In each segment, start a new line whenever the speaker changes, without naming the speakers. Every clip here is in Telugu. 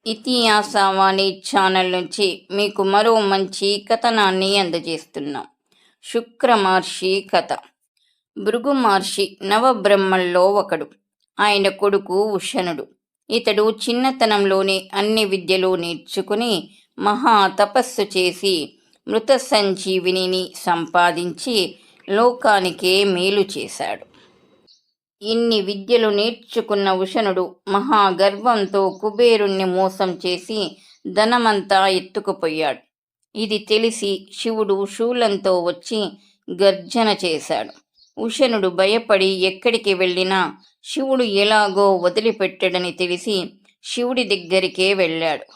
ఇతిహాసవాణి ఛానల్ నుంచి మీకు మరో మంచి కథనాన్ని అందజేస్తున్నాం. శుక్ర మహర్షి కథ. భృగు మహర్షి నవబ్రహ్మల్లో ఒకడు. ఆయన కొడుకు ఉషనుడు. ఇతడు చిన్నతనంలోనే అన్ని విద్యలు నేర్చుకుని మహా తపస్సు చేసి మృత సంజీవిని సంపాదించి లోకానికే మేలు చేశాడు. ఇన్ని విద్యలు నేర్చుకున్న ఉషనుడు మహాగర్వంతో కుబేరుణ్ణి మోసం చేసి ధనమంతా ఎత్తుకుపోయాడు. ఇది తెలిసి శివుడు శూలంతో వచ్చి గర్జన చేశాడు. ఉషనుడు భయపడి ఎక్కడికి వెళ్ళినా శివుడు ఎలాగో వదిలిపెట్టడని తెలిసి శివుడి దగ్గరికే వెళ్ళాడు.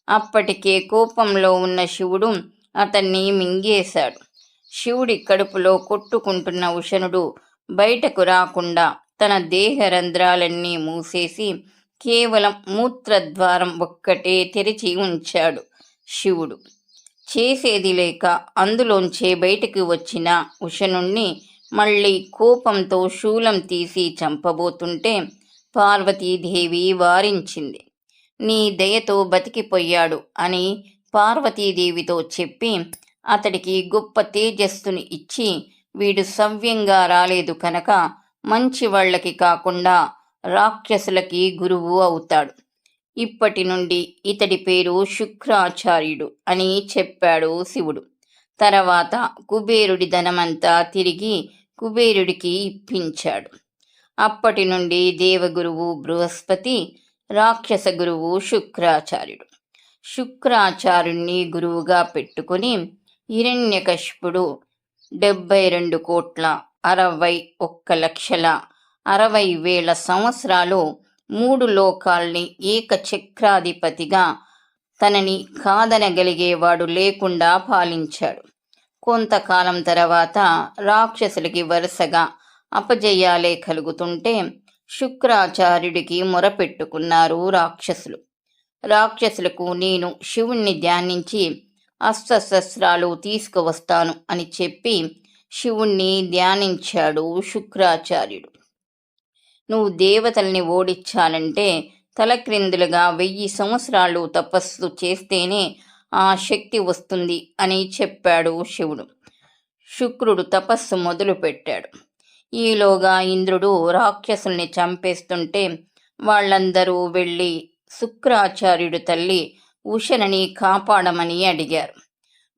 అప్పటికే కోపంలో ఉన్న శివుడు అతన్ని మింగేశాడు. శివుడి కడుపులో కొట్టుకుంటున్న ఉషనుడు బయటకు రాకుండా తన దేహ రంధ్రాలన్నీ మూసేసి కేవలం మూత్రద్వారం ఒక్కటే తెరిచి ఉంచాడు శివుడు. చేసేది లేక అందులోంచే బయటకు వచ్చిన ఉషనుణ్ణి మళ్ళీ కోపంతో శూలం తీసి చంపబోతుంటే పార్వతీదేవి వారించింది. నీ దయతో బతికిపోయాడు అని పార్వతీదేవితో చెప్పి అతడికి గొప్ప తేజస్సుని ఇచ్చి, వీడు సవ్యంగా రాలేదు కనుక మంచి వాళ్ళకి కాకుండా రాక్షసులకి గురువు అవుతాడు. ఇప్పటి నుండి ఇతడి పేరు శుక్రాచార్యుడు అని చెప్పాడు శివుడు. తర్వాత కుబేరుడి ధనమంతా తిరిగి కుబేరుడికి ఇప్పించాడు. అప్పటి నుండి దేవగురువు బృహస్పతి, రాక్షస గురువు శుక్రాచార్యుడు. శుక్రాచార్యుణ్ణి గురువుగా పెట్టుకుని హిరణ్యకశిపుడు 72,61,60,000 సంవత్సరాలు 3 లోకాల్ని ఏకచక్రాధిపతిగా తనని కాదనగలిగేవాడు లేకుండా పాలించాడు. కొంతకాలం తర్వాత రాక్షసులకి వరుసగా అపజయాలే కలుగుతుంటే శుక్రాచార్యుడికి మొరపెట్టుకున్నారు రాక్షసులు. రాక్షసులకు నేను శివుణ్ణి ధ్యానించి అస్త్రశస్త్రాలు తీసుకువస్తాను అని చెప్పి శివుణ్ణి ధ్యానించాడు శుక్రాచార్యుడు. నువ్వు దేవతల్ని ఓడించాలంటే తలక్రిందులుగా 1000 సంవత్సరాలు తపస్సు చేస్తేనే ఆ శక్తి వస్తుంది అని చెప్పాడు శివుడు. శుక్రుడు తపస్సు మొదలుపెట్టాడు. ఈలోగా ఇంద్రుడు రాక్షసుల్ని చంపేస్తుంటే వాళ్ళందరూ వెళ్ళి శుక్రాచార్యుడు తల్లి ఉషనని కాపాడమని అడిగారు.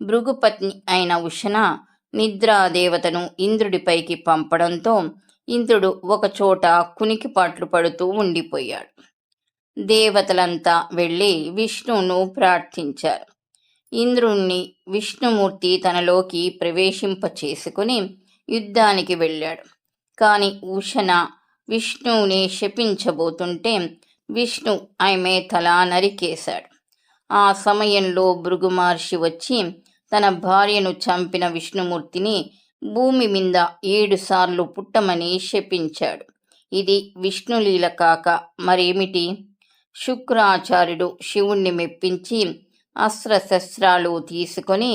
భృగుపత్ని అయిన ఉషన నిద్రాదేవతను ఇంద్రుడిపైకి పంపడంతో ఇంద్రుడు ఒకచోట కునికిపాట్లు పడుతూ ఉండిపోయాడు. దేవతలంతా వెళ్ళి విష్ణువును ప్రార్థించారు. ఇంద్రుణ్ణి విష్ణుమూర్తి తనలోకి ప్రవేశింపచేసుకుని యుద్ధానికి వెళ్ళాడు. కాని ఉషన విష్ణువుని శపించబోతుంటే విష్ణు ఆమె తల నరికేశాడు. ఆ సమయంలో భృగు మహర్షి వచ్చి తన భార్యను చంపిన విష్ణుమూర్తిని భూమి మీద 7 సార్లు పుట్టమని శపించాడు. ఇది విష్ణులీల కాక మరేమిటి? శుక్రాచార్యుడు శివుణ్ణి మెప్పించి అస్త్రశస్త్రాలు తీసుకొని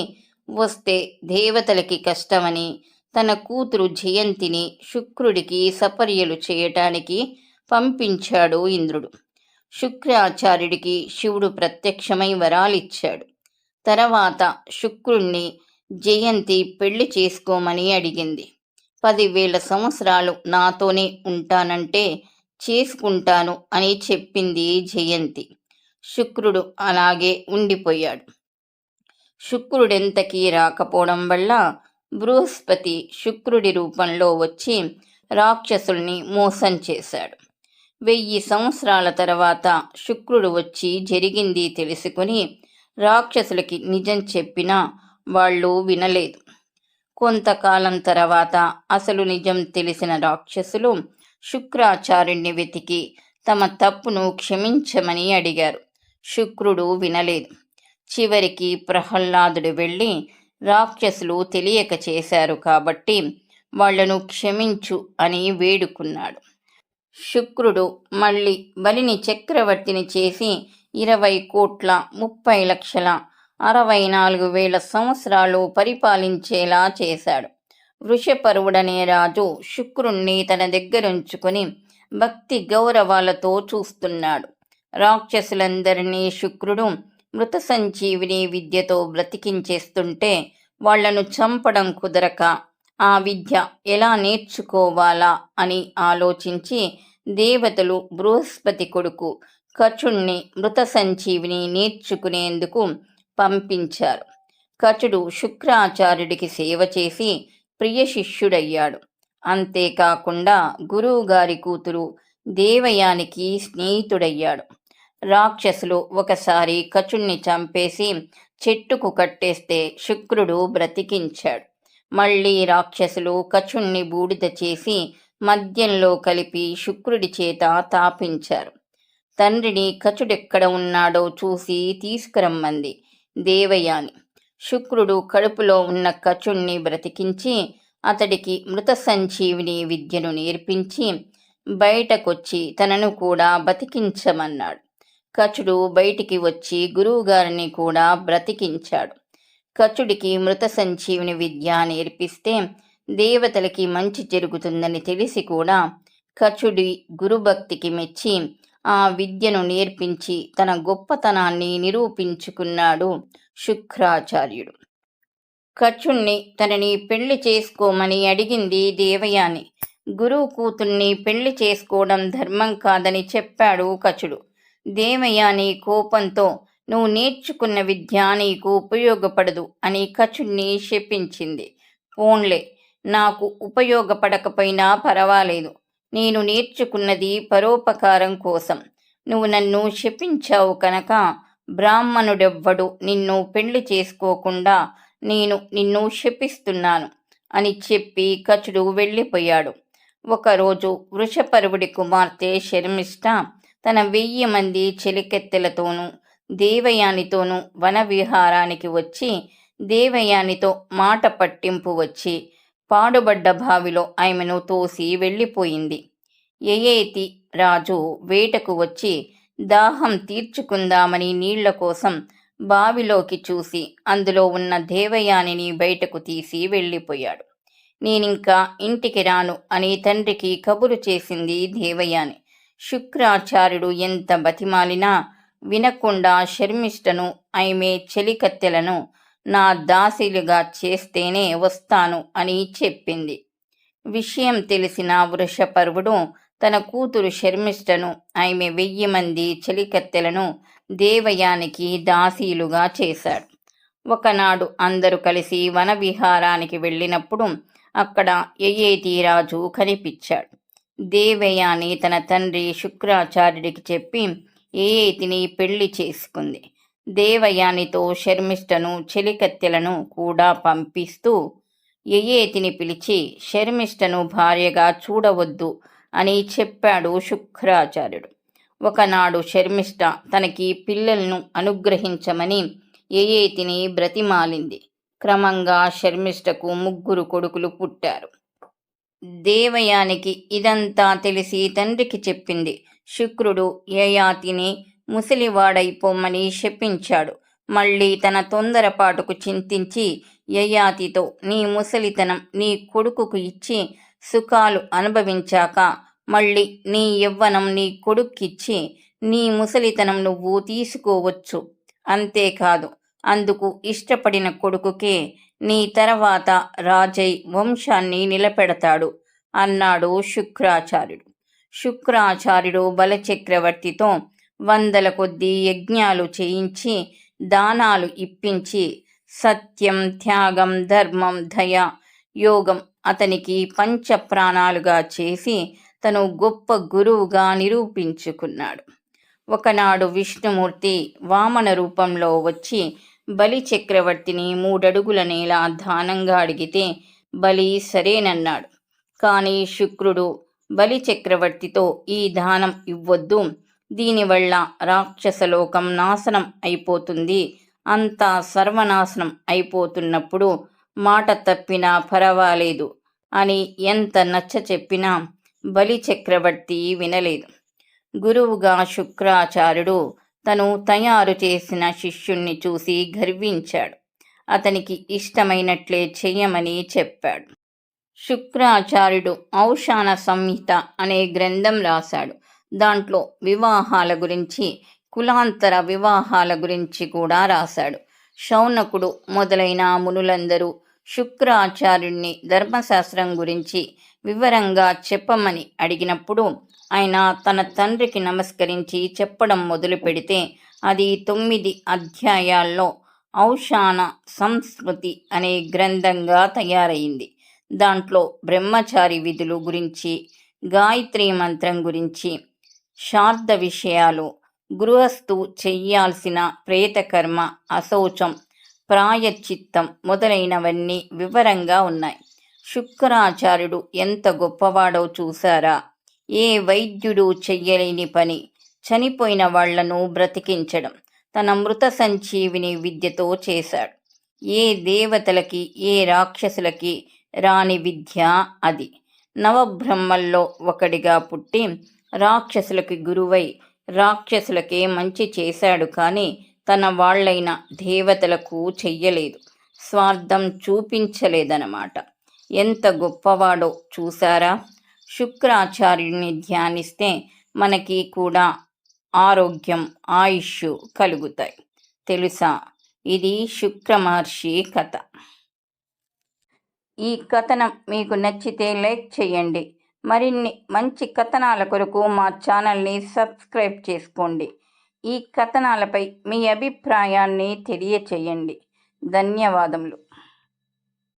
వస్తే దేవతలకి కష్టమని తన కూతురు జయంతిని శుక్రుడికి సపర్యలు చేయటానికి పంపించాడు ఇంద్రుడు. శుక్రాచార్యుడికి శివుడు ప్రత్యక్షమై వరాలిచ్చాడు. తర్వాత శుక్రుణ్ణి జయంతి పెళ్లి చేసుకోమని అడిగింది. 10,000 సంవత్సరాలు నాతోనే ఉంటానంటే చేసుకుంటాను అని చెప్పింది జయంతి. శుక్రుడు అలాగే ఉండిపోయాడు. శుక్రుడెంతకీ రాకపోవడం వల్ల బృహస్పతి శుక్రుడి రూపంలో వచ్చి రాక్షసుల్ని మోసం చేశాడు. 1000 సంవత్సరాల తర్వాత శుక్రుడు వచ్చి జరిగింది తెలుసుకుని రాక్షసులకి నిజం చెప్పినా వాళ్ళు వినలేదు. కొంతకాలం తర్వాత అసలు నిజం తెలిసిన రాక్షసులు శుక్రాచార్యుణ్ణి వెతికి తమ తప్పును క్షమించమని అడిగారు. శుక్రుడు వినలేదు. చివరికి ప్రహ్లాదుడు వెళ్ళి రాక్షసులు తెలియక చేశారు కాబట్టి వాళ్లను క్షమించు అని వేడుకున్నాడు. శుక్రుడు మళ్ళీ బలిని చక్రవర్తిని చేసి 20,30,64,000 సంవత్సరాలు పరిపాలించేలా చేశాడు. వృషపర్వుడనే రాజు శుక్రుణ్ణి తన దగ్గరుంచుకుని భక్తి గౌరవాలతో చూస్తున్నాడు. రాక్షసులందరినీ శుక్రుడు మృత సంజీవిని విద్యతో బ్రతికించేస్తుంటే వాళ్లను చంపడం కుదరక ఆ విద్య ఎలా నేర్చుకోవాలా అని ఆలోచించి దేవతలు బృహస్పతి కొడుకు కచుణ్ణి మృత సంజీవిని నేర్చుకునేందుకు పంపించారు. కచుడు శుక్రాచార్యుడికి సేవ చేసి ప్రియ శిష్యుడయ్యాడు. అంతేకాకుండా గురువుగారి కూతురు దేవయానికి స్నేహితుడయ్యాడు. రాక్షసులు ఒకసారి కచుణ్ణి చంపేసి చెట్టుకు కట్టేస్తే శుక్రుడు బ్రతికించాడు. మళ్ళీ రాక్షసులు కచుణ్ణి బూడిద చేసి మద్యంలో కలిపి శుక్రుడి చేత తాపించారు. తండ్రిని కచుడెక్కడ ఉన్నాడో చూసి తీసుకురమ్మంది దేవయాని. శుక్రుడు కడుపులో ఉన్న కచుణ్ణి బ్రతికించి అతడికి మృత సంజీవిని విద్యను నేర్పించి బయటకొచ్చి తనను కూడా బతికించమన్నాడు. కచుడు బయటికి వచ్చి గురువుగారిని కూడా బ్రతికించాడు. కచుడికి మృత సంజీవిని విద్య నేర్పిస్తే దేవతలకి మంచి జరుగుతుందని తెలిసి కూడా కచుడి గురుభక్తికి మెచ్చి ఆ విద్యను నేర్పించి తన గొప్పతనాన్ని నిరూపించుకున్నాడు శుక్రాచార్యుడు. కచుణ్ణి తనని పెళ్లి చేసుకోమని అడిగింది దేవయాని. గురువు కూతుర్ని పెళ్లి చేసుకోవడం ధర్మం కాదని చెప్పాడు కచుడు. దేవయాని కోపంతో నువ్వు నేర్చుకున్న విద్య నీకు ఉపయోగపడదు అని కచుణ్ణి శపించింది. పోన్లే, నాకు ఉపయోగపడకపోయినా పర్వాలేదు, నేను నేర్చుకున్నది పరోపకారం కోసం. నువ్వు నన్ను శపించావు కనుక బ్రాహ్మణుడెవ్వడు నిన్ను పెళ్లి చేసుకోకుండా నేను నిన్ను శపిస్తున్నాను అని చెప్పి కచుడు వెళ్ళిపోయాడు. ఒకరోజు వృషపర్వుడి కుమార్తె శర్మిష్ఠ తన 1000 మంది చెలికెత్తెలతోనూ దేవయానితోనూ వనవిహారానికి వచ్చి దేవయానితో మాట పట్టింపు వచ్చి పాడుబడ్డ బావిలో ఆమెను తోసి వెళ్ళిపోయింది. యయేతి రాజు వేటకు వచ్చి దాహం తీర్చుకుందామని నీళ్ల కోసం బావిలోకి చూసి అందులో ఉన్న దేవయానిని బయటకు తీసి వెళ్ళిపోయాడు. నేనింకా ఇంటికి రాను అని తండ్రికి కబురు చేసింది దేవయాని. శుక్రాచార్యుడు ఎంత బతిమాలినా వినకుండా శర్మిష్ఠను ఆమె చెలికత్తెలను నా దాసీలుగా చేస్తేనే వస్తాను అని చెప్పింది. విషయం తెలిసిన వృషపర్వుడు తన కూతురు శర్మిష్ఠను ఆమె 1000 మంది చెలికత్తెలను దేవయానికి దాసీలుగా చేశాడు. ఒకనాడు అందరూ కలిసి వనవిహారానికి వెళ్ళినప్పుడు అక్కడ యయేతి రాజు కనిపించాడు. దేవయాని తన తండ్రి శుక్రాచార్యుడికి చెప్పి యయేతిని పెళ్లి చేసుకుంది. దేవయానితో శర్మిష్ఠను చెలికత్తెలను కూడా పంపిస్తూ యయేతిని పిలిచి శర్మిష్ఠను భార్యగా చూడవద్దు అని చెప్పాడు శుక్రాచార్యుడు. ఒకనాడు శర్మిష్ఠ తనకి పిల్లలను అనుగ్రహించమని యయేతిని బ్రతిమాలింది. క్రమంగా శర్మిష్ఠకు 3 కొడుకులు పుట్టారు. దేవయానికి ఇదంతా తెలిసి తండ్రికి చెప్పింది. శుక్రుడు యయాతిని ముసలివాడైపోమ్మని శపించాడు. మళ్ళీ తన తొందరపాటుకు చింతించి యయాతితో నీ ముసలితనం నీ కొడుకుకు ఇచ్చి సుఖాలు అనుభవించాక మళ్ళీ నీ యవ్వనం నీ కొడుక్కిచ్చి నీ ముసలితనం నువ్వు తీసుకోవచ్చు. అంతేకాదు, అందుకు ఇష్టపడిన కొడుకుకే నీ తర్వాత రాజై వంశాన్ని నిలబెడతాడు అన్నాడు శుక్రాచార్యుడు. శుక్రాచార్యుడు బలచక్రవర్తితో 100 కొద్దీ యజ్ఞాలు చేయించి దానాలు ఇప్పించి సత్యం, త్యాగం, ధర్మం, దయ, యోగం అతనికి పంచప్రాణాలుగా చేసి తను గొప్ప గురువుగా నిరూపించుకున్నాడు. ఒకనాడు విష్ణుమూర్తి వామన రూపంలో వచ్చి బలి చక్రవర్తిని 3 అడుగుల నేల దానంగా అడిగితే బలి సరేనన్నాడు. కానీ శుక్రుడు బలి చక్రవర్తితో ఈ దానం ఇవ్వొద్దు, దీనివల్ల రాక్షసలోకం నాశనం అయిపోతుంది, అంతా సర్వనాశనం అయిపోతున్నప్పుడు మాట తప్పినా పర్వాలేదు అని ఎంత నచ్చ చెప్పినా బలి చక్రవర్తి వినలేదు. గురువుగా శుక్రాచార్యుడు తను తయారు చేసిన శిష్యుణ్ణి చూసి గర్వించాడు. అతనికి ఇష్టమైనట్లే చెయ్యమని చెప్పాడు. శుక్రాచార్యుడు ఔషాన సంహిత అనే గ్రంథం రాశాడు. దాంట్లో వివాహాల గురించి, కులాంతర వివాహాల గురించి కూడా రాశాడు. శౌనకుడు మొదలైన మునులందరూ శుక్రాచార్యుణ్ణి ధర్మశాస్త్రం గురించి వివరంగా చెప్పమని అడిగినప్పుడు ఆయన తన తండ్రికి నమస్కరించి చెప్పడం మొదలు పెడితే అది 9 అధ్యాయాల్లో ఔషాన సంస్కృతి అనే గ్రంథంగా తయారైంది. దాంట్లో బ్రహ్మచారి విధులు గురించి, గాయత్రీ మంత్రం గురించి, శార్ద విషయాలు, గృహస్థు చెయ్యాల్సిన ప్రేతకర్మ, అశౌచం, ప్రాయశ్చిత్తం మొదలైనవన్నీ వివరంగా ఉన్నాయి. శుక్రాచార్యుడు ఎంత గొప్పవాడో చూసారా? ఏ వైద్యుడు చెయ్యలేని పని, చనిపోయిన వాళ్లను బ్రతికించడం తన మృత సంజీవిని విద్యతో చేశాడు. ఏ దేవతలకి, ఏ రాక్షసులకి రాని విద్య అది. నవబ్రహ్మల్లో ఒకడిగా పుట్టి రాక్షసులకి గురువై రాక్షసులకే మంచి చేశాడు, కానీ తన వాళ్ళైన దేవతలకు చెయ్యలేదు. స్వార్థం చూపించలేదన్నమాట. ఎంత గొప్పవాడో చూసారా? శుక్రాచార్యుని ధ్యానిస్తే మనకి కూడా ఆరోగ్యం, ఆయుష్ కలుగుతాయి. తెలుసా? ఇది శుక్ర మహర్షి కథ. ఈ కథనం మీకు నచ్చితే లైక్ చేయండి. మరిన్ని మంచి కథనాల కొరకు మా ఛానల్ని సబ్స్క్రైబ్ చేసుకోండి. ఈ కథనాలపై మీ అభిప్రాయాన్ని తెలియచేయండి. ధన్యవాదములు.